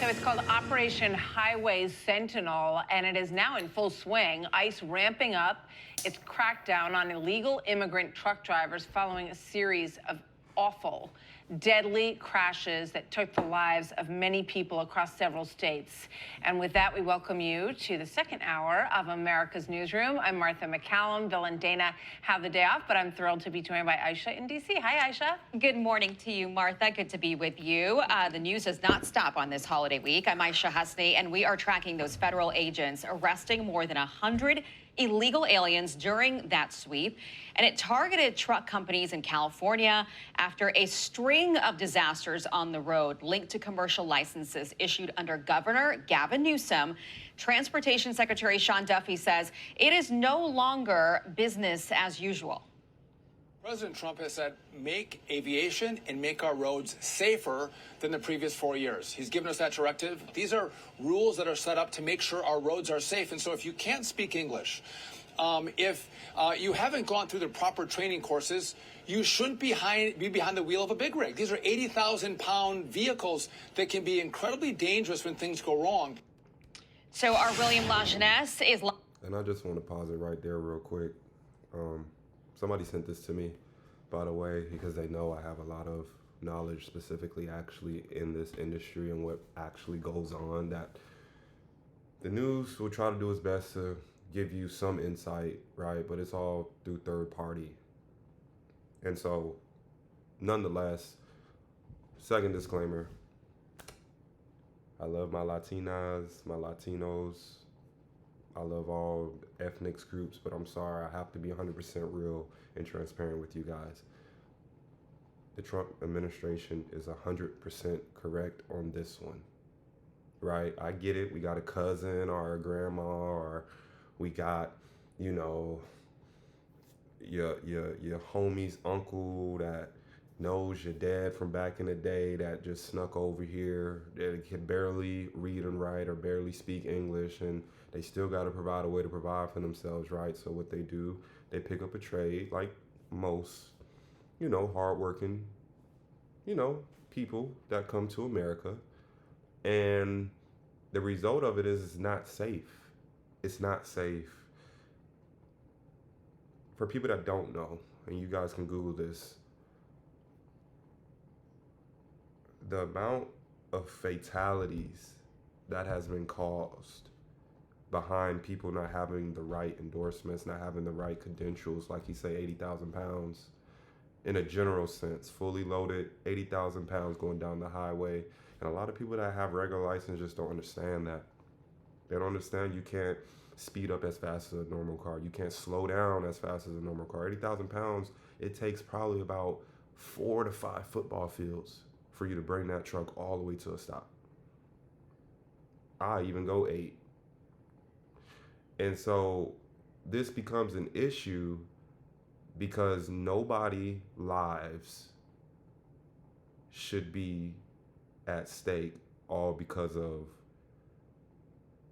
So it's called Operation Highway Sentinel, and it is now in full swing. ICE ramping up its crackdown on illegal immigrant truck drivers following a series of awful, deadly crashes that took the lives of many people across several states. And with that, we welcome you to the second hour of America's Newsroom. I'm Martha McCallum. Bill and Dana have the day off, but I'm thrilled to be joined by Aisha in D.C. Hi, Aisha. Good morning to you, Martha. Good to be with you. The news does not stop on this holiday week. I'm Aisha Hasni, and we are tracking those federal agents arresting more than 100 illegal aliens during that sweep. And it targeted truck companies in California after a string of disasters on the road linked to commercial licenses issued under Governor Gavin Newsom. Transportation Secretary Sean Duffy says it is no longer business as usual. President Trump has said, make aviation and make our roads safer than the previous 4 years. He's given us that directive. These are rules that are set up to make sure our roads are safe. And so if you can't speak English, if you haven't gone through the proper training courses, you shouldn't be behind the wheel of a big rig. These are 80,000-pound vehicles that can be incredibly dangerous when things go wrong. So our William Lajeunesse is... And I just want to pause it right there real quick. Somebody sent this to me, by the way, because they know I have a lot of knowledge specifically actually in this industry and what actually goes on, that the news will try to do its best to give you some insight, right? But it's all through third party. And so, nonetheless, second disclaimer, I love my Latinas, my Latinos. I love all ethnic groups, but I'm sorry, I have to be 100% real and transparent with you guys. The Trump administration is 100% correct on this one, right? I get it. We got a cousin or a grandma, or we got, you know, your homie's uncle that knows your dad from back in the day that just snuck over here, that can barely read and write or barely speak English, and they still got to provide a way to provide for themselves, right? So what they do, they pick up a trade like most, you know, hardworking, you know, people that come to America. And the result of it is it's not safe. It's not safe. For people that don't know, and you guys can Google this, the amount of fatalities that has been caused behind people not having the right endorsements, not having the right credentials, like you say, 80,000 pounds, in a general sense, fully loaded, 80,000 pounds going down the highway. And a lot of people that have regular license just don't understand that. They don't understand you can't speed up as fast as a normal car. You can't slow down as fast as a normal car. 80,000 pounds, it takes probably about 4 to 5 football fields for you to bring that truck all the way to a stop. I even go 8. And so this becomes an issue because nobody lives should be at stake, all because of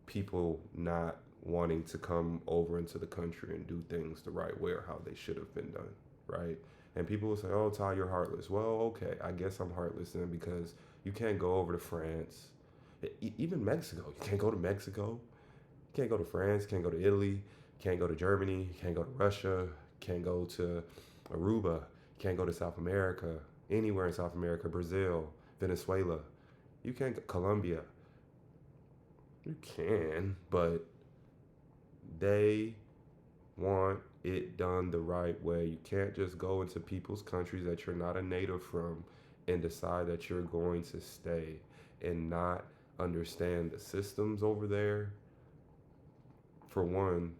people not wanting to come over into the country and do things the right way or how they should have been done, right? And people will say, oh, Ty, you're heartless. Well, okay, I guess I'm heartless then, because you can't go over to France, even Mexico. You can't go to Mexico. You can't go to France, can't go to Italy, can't go to Germany, can't go to Russia, can't go to Aruba, can't go to South America, anywhere in South America, Brazil, Venezuela. You can't go Colombia. You can, but they want it done the right way. You can't just go into people's countries that you're not a native from and decide that you're going to stay and not understand the systems over there, for one.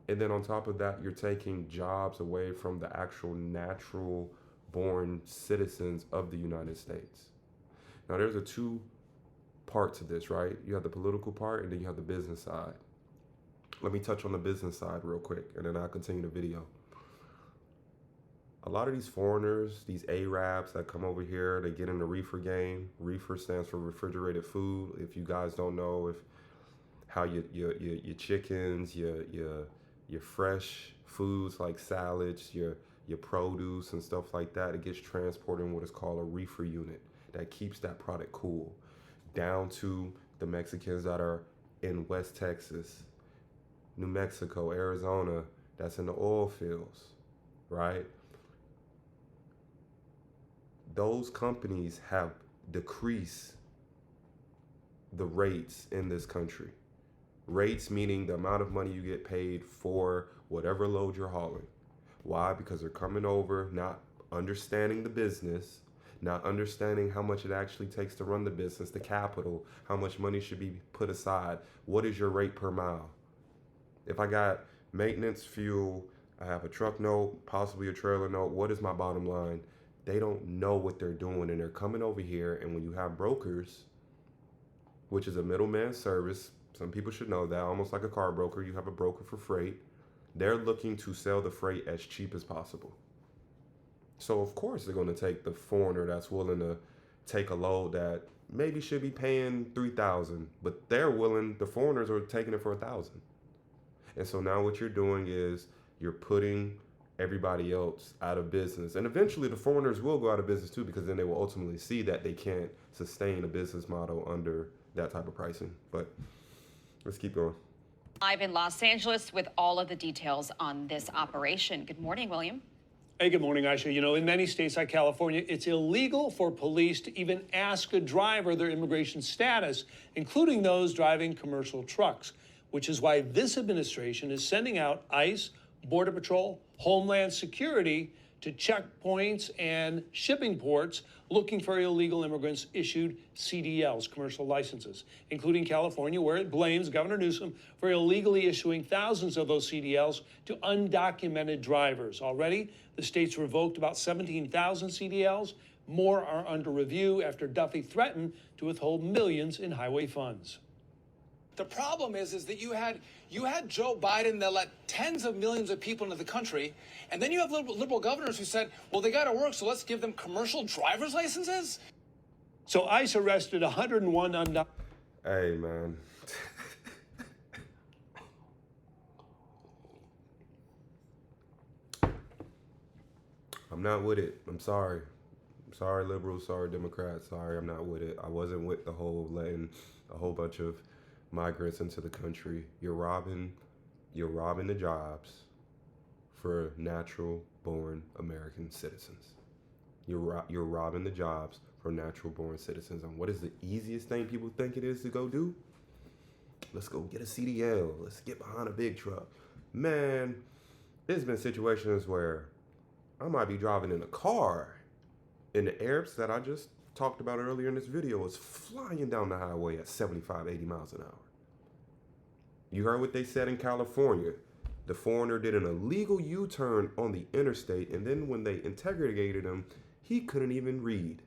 And then on top of that, you're taking jobs away from the actual natural born citizens of the United States. Now, there's a two part to this, right? You have the political part and then you have the business side. Let me touch on the business side real quick, and then I'll continue the video. A lot of these foreigners, these Arabs that come over here, they get in the reefer game. Reefer stands for refrigerated food. If you guys don't know, if how your chickens, your fresh foods like salads, your produce and stuff like that, it gets transported in what is called a reefer unit that keeps that product cool. down to the Mexicans that are in West Texas, New Mexico, Arizona, that's in the oil fields, right? Those companies have decreased the rates in this country. Rates meaning the amount of money you get paid for whatever load you're hauling. Why? Because they're coming over, not understanding the business, not understanding how much it actually takes to run the business, the capital, how much money should be put aside. What is your rate per mile? If I got maintenance, fuel, I have a truck note, possibly a trailer note, what is my bottom line? They don't know what they're doing, and they're coming over here, and when you have brokers, which is a middleman service, some people should know that, almost like a car broker, you have a broker for freight, they're looking to sell the freight as cheap as possible. So of course they're going to take the foreigner that's willing to take a load that maybe should be paying $3,000, but the foreigners are taking it for $1,000. And so now what you're doing is you're putting everybody else out of business. And eventually the foreigners will go out of business too, because then they will ultimately see that they can't sustain a business model under that type of pricing. But let's keep going. Live in Los Angeles with all of the details on this operation. Good morning, William. Hey, good morning, Aisha. You know, in many states like California, it's illegal for police to even ask a driver their immigration status, including those driving commercial trucks, which is why this administration is sending out ICE, Border Patrol, Homeland Security to checkpoints and shipping ports looking for illegal immigrants issued CDLs, commercial licenses, including California, where it blames Governor Newsom for illegally issuing thousands of those CDLs to undocumented drivers. Already, the state's revoked about 17,000 CDLs. More are under review after Duffy threatened to withhold millions in highway funds. The problem is that you had Joe Biden that let tens of millions of people into the country, and then you have liberal governors who said, well, they got to work, so let's give them commercial driver's licenses. So ICE arrested 101 undocumented. Hey, man. I'm not with it. I'm sorry. I'm sorry, liberals. Sorry, Democrats. Sorry, I'm not with it. I wasn't with the whole letting a whole bunch of migrants into the country. You're robbing the jobs for natural-born American citizens. You're robbing the jobs for natural-born citizens. And what is the easiest thing people think it is to go do? Let's go get a CDL. Let's get behind a big truck. Man, there's been situations where I might be driving in a car and the Arabs that I just talked about earlier in this video was flying down the highway at 75, 80 miles an hour. You heard what they said in California. The foreigner did an illegal U-turn on the interstate, and then when they interrogated him, he couldn't even read.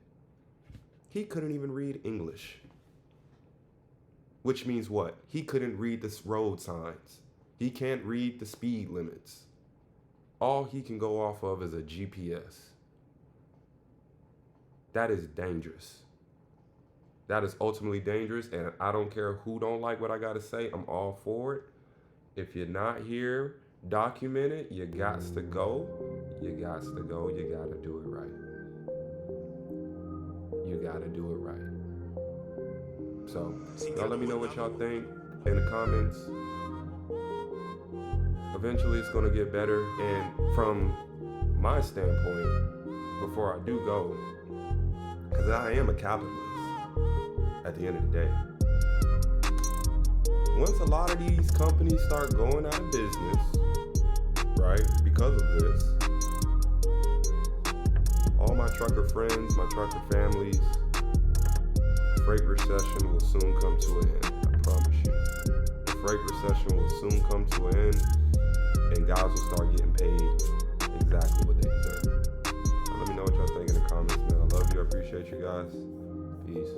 He couldn't even read English. Which means what? He couldn't read the road signs. He can't read the speed limits. All he can go off of is a GPS. That is dangerous. That is ultimately dangerous, and I don't care who don't like what I gotta say, I'm all for it. If you're not here, document it, you gots to go. You gots to go, you gotta do it right. You gotta do it right. So, y'all let me know what y'all think in the comments. Eventually it's gonna get better, and from my standpoint, before I do go, because I am a capitalist at the end of the day. Once a lot of these companies start going out of business, right, because of this, all my trucker friends, my trucker families, freight recession will soon come to an end. I promise you. The freight recession will soon come to an end, and guys will start getting paid exactly what they deserve. Let me know what y'all think in the comments, man. I love you. I appreciate you guys. Peace.